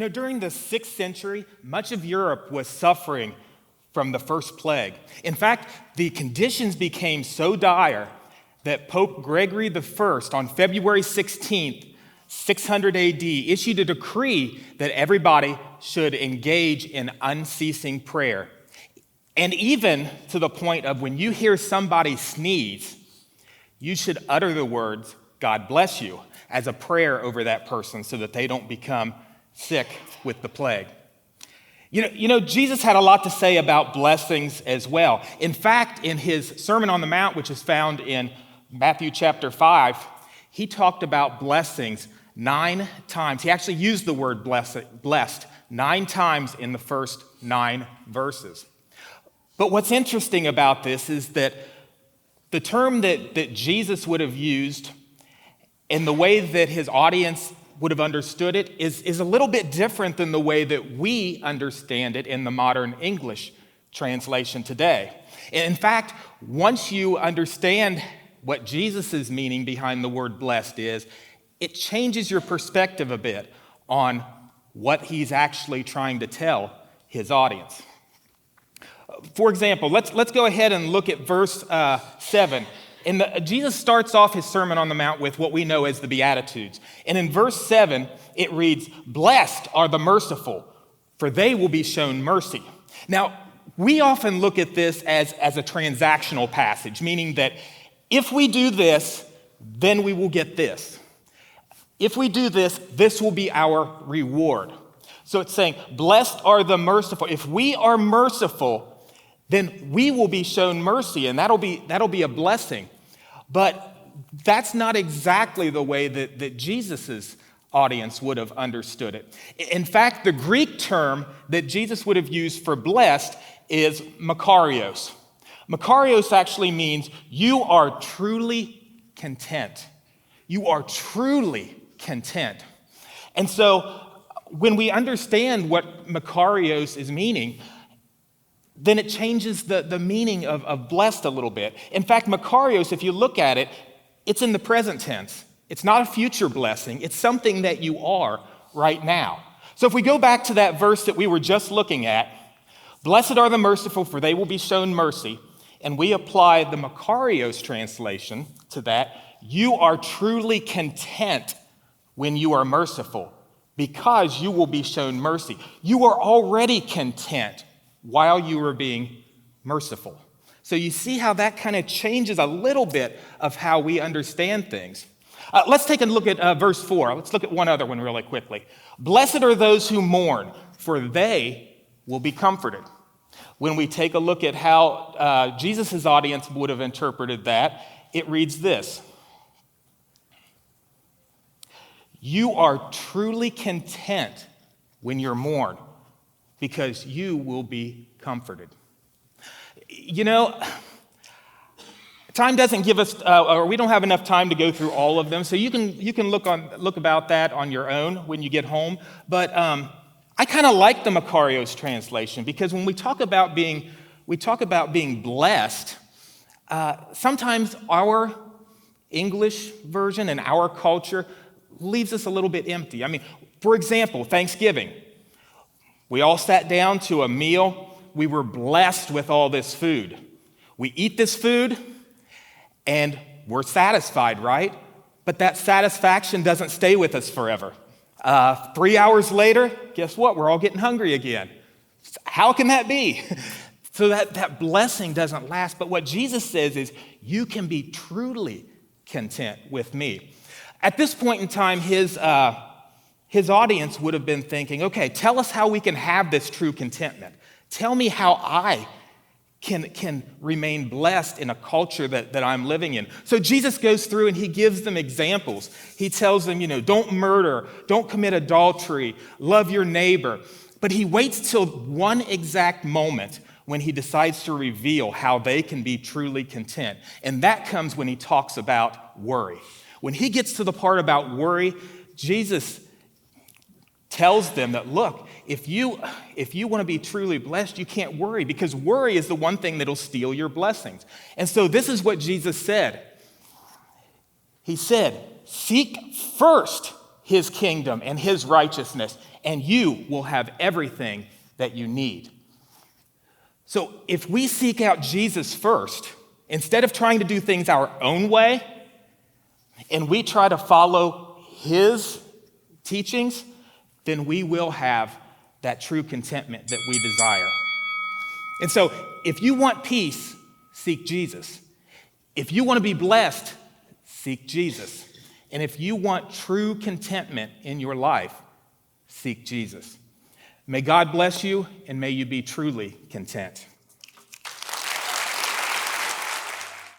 During the 6th century, much of Europe was suffering from the first plague. In fact, the conditions became so dire that Pope Gregory I, on February 16th, 600 AD, issued a decree that everybody should engage in unceasing prayer. And even to the point of when you hear somebody sneeze, you should utter the words, "God bless you," as a prayer over that person so that they don't become sick with the plague. Jesus had a lot to say about blessings as well. In fact, in his Sermon on the Mount, which is found in Matthew chapter 5, he talked about blessings 9 times. He actually used the word blessed 9 times in the first 9 verses. But what's interesting about this is that the term that Jesus would have used and the way that his audience would have understood it is a little bit different than the way that we understand it in the modern English translation today. In fact, once you understand what Jesus' meaning behind the word blessed is, it changes your perspective a bit on what he's actually trying to tell his audience. For example, let's go ahead and look at verse 7. Jesus starts off his Sermon on the Mount with what we know as the Beatitudes. And in verse 7, it reads, "Blessed are the merciful, for they will be shown mercy." Now, we often look at this as a transactional passage, meaning that if we do this, then we will get this. If we do this, this will be our reward. So it's saying, blessed are the merciful. If we are merciful, then we will be shown mercy, and that'll be a blessing. But that's not exactly the way that Jesus' audience would have understood it. In fact, the Greek term that Jesus would have used for blessed is Makarios. Makarios actually means you are truly content. You are truly content. And so when we understand what Makarios is meaning, then it changes the meaning of blessed a little bit. In fact, Makarios, if you look at it, it's in the present tense. It's not a future blessing. It's something that you are right now. So if we go back to that verse that we were just looking at, blessed are the merciful, for they will be shown mercy, and we apply the Makarios translation to that, you are truly content when you are merciful, because you will be shown mercy. You are already content while you were being merciful. So you see how that kind of changes a little bit of how we understand things. Let's take a look at verse 4. Let's look at one other one really quickly. Blessed are those who mourn, for they will be comforted. When we take a look at how Jesus' audience would have interpreted that, it reads this. You are truly content when you're mourned, because you will be comforted. Time doesn't give us, or we don't have enough time to go through all of them, so you can look about that on your own when you get home. But I kind of like the Makarios translation, because when we talk about being blessed, sometimes our English version and our culture leaves us a little bit empty. I mean, for example, Thanksgiving. We all sat down to a meal. We were blessed with all this food. We eat this food, and we're satisfied, right? But that satisfaction doesn't stay with us forever. 3 hours later, guess what? We're all getting hungry again. How can that be? So that blessing doesn't last. But what Jesus says is, you can be truly content with me. At this point in time, his audience would have been thinking, okay, tell us how we can have this true contentment. Tell me how I can remain blessed in a culture that I'm living in. So Jesus goes through and he gives them examples. He tells them, don't murder, don't commit adultery, love your neighbor. But he waits till one exact moment when he decides to reveal how they can be truly content. And that comes when he talks about worry. When he gets to the part about worry, Jesus tells them that, look, if you want to be truly blessed, you can't worry, because worry is the one thing that'll steal your blessings. And so this is what Jesus said. He said, seek first his kingdom and his righteousness, and you will have everything that you need. So if we seek out Jesus first, instead of trying to do things our own way, and we try to follow his teachings, then we will have that true contentment that we desire. And so if you want peace, seek Jesus. If you want to be blessed, seek Jesus. And if you want true contentment in your life, seek Jesus. May God bless you, and may you be truly content.